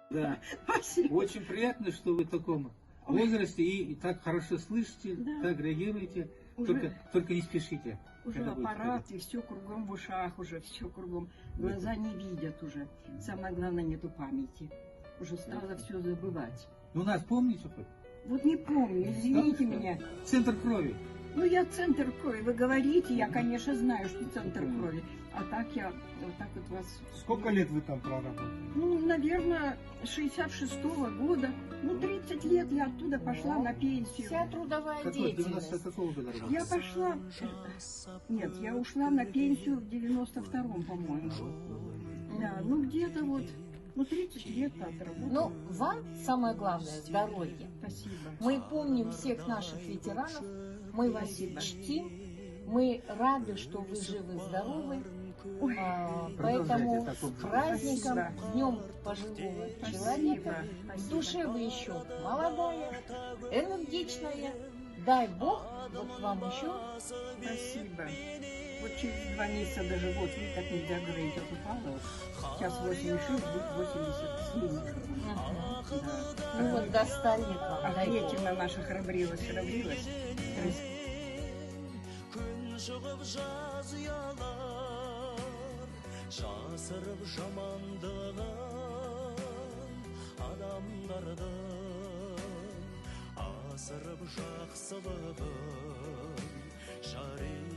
Да. Спасибо. Очень приятно, что вы в таком возрасте и так хорошо слышите, Да. так реагируете. Уже- Только не спешите. Уже когда будет аппарат, и все кругом в ушах, уже все кругом. Глаза не видят уже. Самое главное, нету памяти. Уже стало все забывать. У нас, помните хоть? Вот не помню, извините меня. Центр крови. Ну, я центр крови. Вы говорите, я, конечно, знаю, что центр крови. А так я вот так вот вас... Сколько лет вы там проработали? Ну, наверное, 66-го года. Ну, 30 лет я оттуда пошла на пенсию. Вся трудовая Какой? деятельность. 90 какого года работали? Я пошла... Нет, я ушла на пенсию в 92-м, по-моему. Да, ну где-то вот... Ну, 30 лет отработала. Ну, вам самое главное здоровье. Спасибо. Мы помним всех наших ветеранов, мы вас чтим, мы рады, что вы живы, здоровы. Ой, Поэтому в таком с праздником, Спасибо. днем пожилого человека, в душе вы еще молодая, энергичная. Дай Бог, вот вам еще. спасибо. Вот через 2 месяца даже вот, как нельзя говорить, это упало. Сейчас 86, будет 87. Да. Ну вот до 100 лет вам, А дай Бог. Гретина наша храбрилась. Күн шығып жаз ұялар, жасырып жамандығын адамдардың, асырып жақсылығын жария